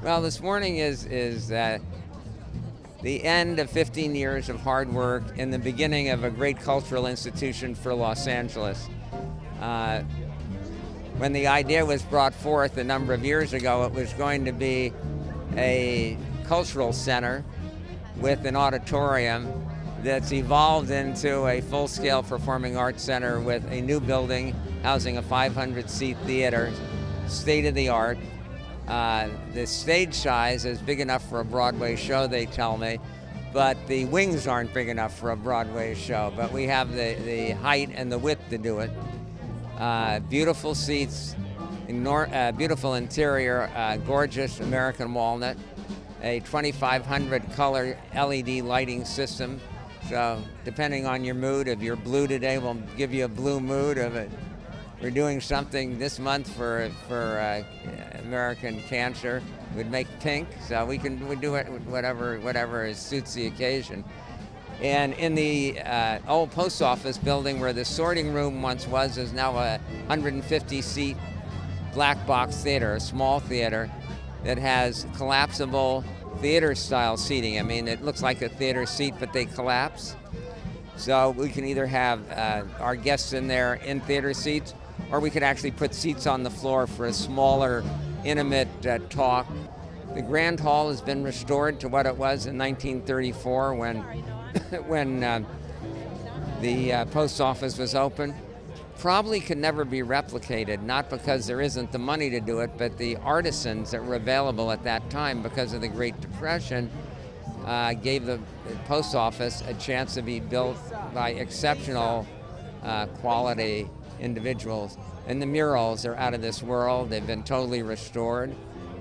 Well, this morning is the end of 15 years of hard work and the beginning of a great cultural institution for Los Angeles. When the idea was brought forth a number of years ago, it was going to be a cultural center with an auditorium that's evolved into a full-scale performing arts center with a new building housing a 500-seat theater, state-of-the-art. The stage size is big enough for a Broadway show, they tell me, but the wings aren't big enough for a Broadway show. But we have the height and the width to do it. Beautiful seats, beautiful interior, gorgeous American walnut, a 2500 color LED lighting system. So depending on your mood, if you're blue today, we'll give you a blue mood. We're doing something this month for American cancer. We'd make pink, so we do it whatever suits the occasion. And in the old post office building where the sorting room once was, is now a 150-seat black box theater, a small theater that has collapsible theater-style seating. I mean, it looks like a theater seat, but they collapse. So we can either have our guests in there in theater seats, or we could actually put seats on the floor for a smaller, intimate talk. The Grand Hall has been restored to what it was in 1934 when the post office was open. Probably could never be replicated, not because there isn't the money to do it, but the artisans that were available at that time because of the Great Depression gave the post office a chance to be built by exceptional quality individuals. And the murals are out of this world. They've been totally restored.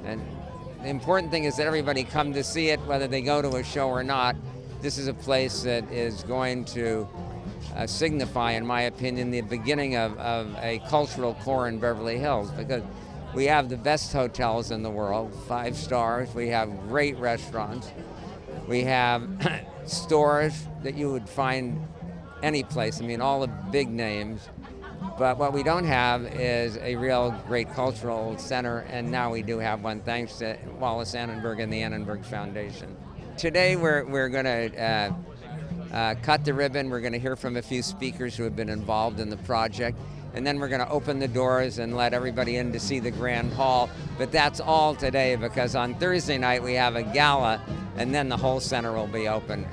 And the important thing is that everybody come to see it, whether they go to a show or not. This is a place that is going to signify, in my opinion, the beginning of a cultural core in Beverly Hills, because we have the best hotels in the world, 5 stars. We have great restaurants. We have stores that you would find any place. I mean, all the big names. But what we don't have is a real great cultural center, and now we do have one thanks to Wallis Annenberg and the Annenberg Foundation. Today we're going to cut the ribbon. We're going to hear from a few speakers who have been involved in the project, and then we're going to open the doors and let everybody in to see the Grand Hall. But that's all today, because on Thursday night we have a gala, and then the whole center will be open.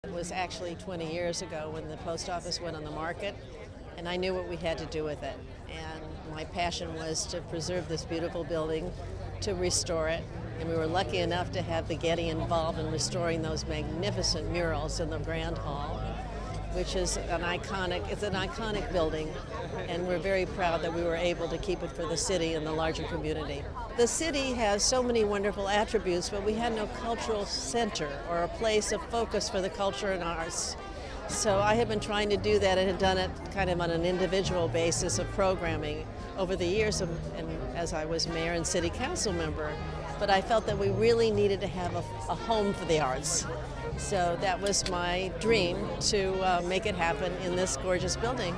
It was actually 20 years ago when the post office went on the market, and I knew what we had to do with it. And my passion was to preserve this beautiful building, to restore it. And we were lucky enough to have the Getty involved in restoring those magnificent murals in the Grand Hall, which is an iconic building, and we're very proud that we were able to keep it for the city and the larger community. The city has so many wonderful attributes, but we had no cultural center or a place of focus for the culture and arts. So I have been trying to do that and have done it kind of on an individual basis of programming over the years, and as I was mayor and city council member. But I felt that we really needed to have a home for the arts. So that was my dream, to make it happen in this gorgeous building.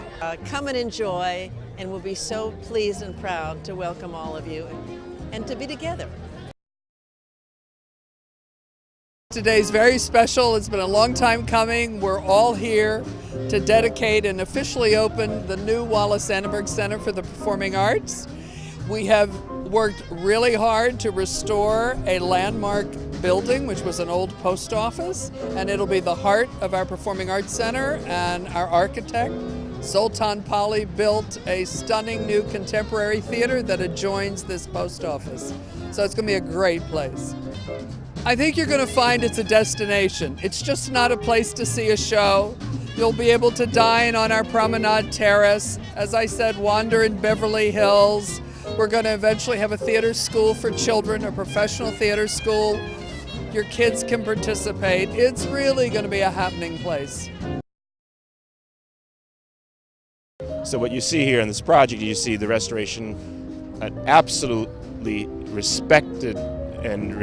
Come and enjoy, and we'll be so pleased and proud to welcome all of you and to be together. Today's very special. It's been a long time coming. We're all here to dedicate and officially open the new Wallis Annenberg Center for the Performing Arts. We have worked really hard to restore a landmark building, which was an old post office, and it'll be the heart of our Performing Arts Center. And our architect, Sultan Pali, built a stunning new contemporary theater that adjoins this post office. So it's going to be a great place. I think you're going to find it's a destination. It's just not a place to see a show. You'll be able to dine on our promenade terrace. As I said, wander in Beverly Hills. We're going to eventually have a theater school for children, a professional theater school. Your kids can participate. It's really going to be a happening place. So what you see here in this project, you see the restoration, an absolutely respected and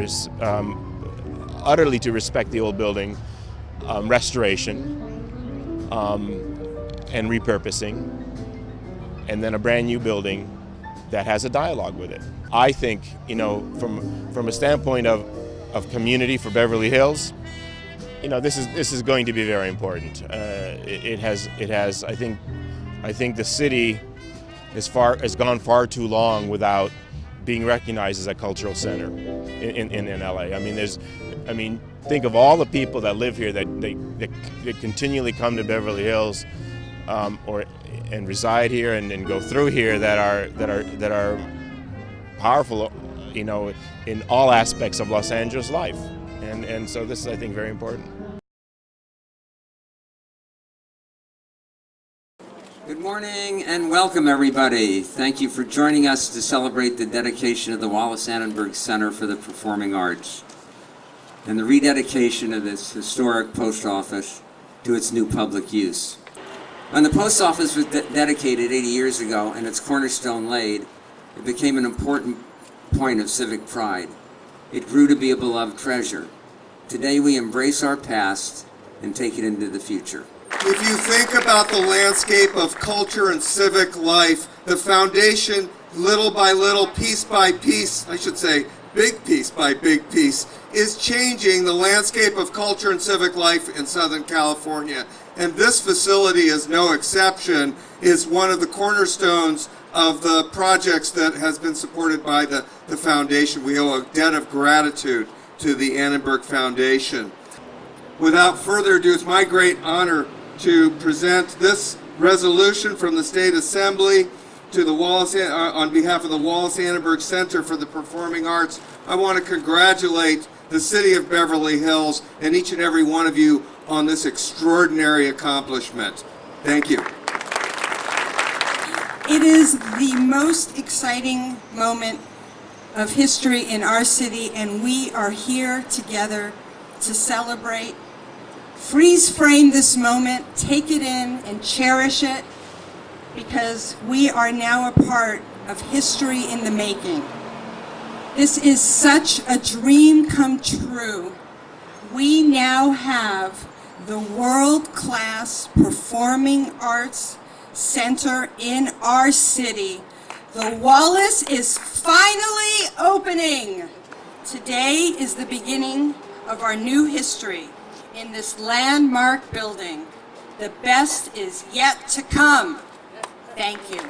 utterly to respect the old building, restoration and repurposing, and then a brand new building that has a dialogue with it. I think, you know, from a standpoint of community for Beverly Hills, you know, this is going to be very important. It has. I think the city has gone far too long without being recognized as a cultural center in LA. I mean, think of all the people that live here that continually come to Beverly Hills, and reside here and go through here that are powerful, you know, in all aspects of Los Angeles life. And so this is, I think, very important. Good morning and welcome, everybody. Thank you for joining us to celebrate the dedication of the Wallis Annenberg Center for the Performing Arts and the rededication of this historic post office to its new public use. When the post office was dedicated 80 years ago and its cornerstone laid, it became an important point of civic pride. It grew to be a beloved treasure. Today we embrace our past and take it into the future. If you think about the landscape of culture and civic life, the foundation, little by little, piece by piece, I should say, big piece by big piece, is changing the landscape of culture and civic life in Southern California. And this facility is no exception, is one of the cornerstones of the projects that has been supported by the foundation. We owe a debt of gratitude to the Annenberg Foundation. Without further ado, it's my great honor to present this resolution from the State Assembly to the on behalf of the Wallis Annenberg Center for the Performing Arts. I want to congratulate the City of Beverly Hills and each and every one of you on this extraordinary accomplishment. Thank you. It is the most exciting moment of history in our city, and we are here together to celebrate. Freeze frame this moment, take it in, and cherish it, because we are now a part of history in the making. This is such a dream come true. We now have the world-class performing arts center in our city. The Wallis is finally opening. Today is the beginning of our new history in this landmark building. The best is yet to come. Thank you.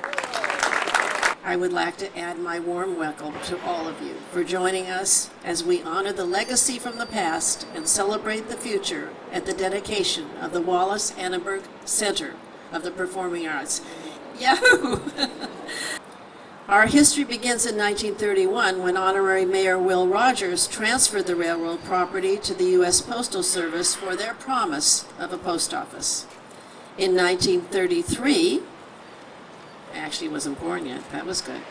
I would like to add my warm welcome to all of you for joining us as we honor the legacy from the past and celebrate the future at the dedication of the Wallis Annenberg Center of the Performing Arts. Yahoo! Our history begins in 1931 when Honorary Mayor Will Rogers transferred the railroad property to the U.S. Postal Service for their promise of a post office. In 1933, I actually wasn't born yet, that was good.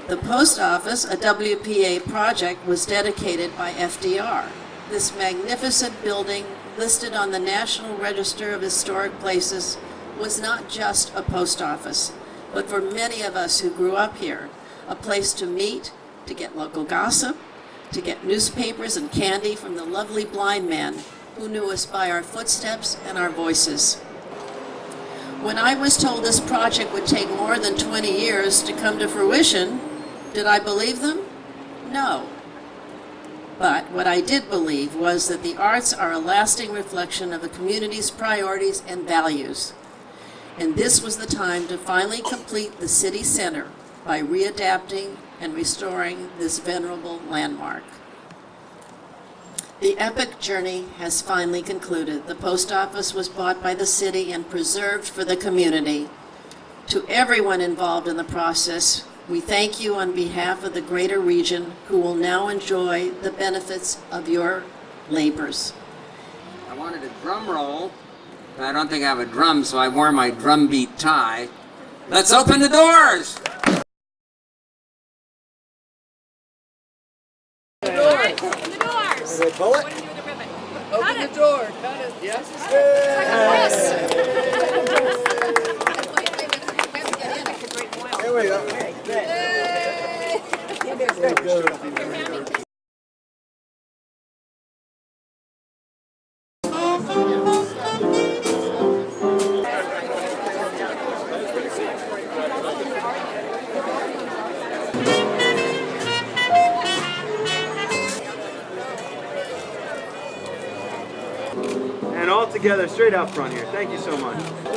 The post office, a WPA project, was dedicated by FDR. This magnificent building, listed on the National Register of Historic Places, was not just a post office, but for many of us who grew up here, a place to meet, to get local gossip, to get newspapers and candy from the lovely blind man who knew us by our footsteps and our voices. When I was told this project would take more than 20 years to come to fruition, did I believe them? No. But what I did believe was that the arts are a lasting reflection of a community's priorities and values. And this was the time to finally complete the city center by readapting and restoring this venerable landmark. The epic journey has finally concluded. The post office was bought by the city and preserved for the community. To everyone involved in the process, we thank you on behalf of the greater region who will now enjoy the benefits of your labors. I wanted a drum roll. I don't think I have a drum, so I wore my drum beat tie. Let's open the doors! Open the doors! What do you do with the ribbon? Open the door! Cut it! Yes? Here we go. together straight out front here. Thank you so much.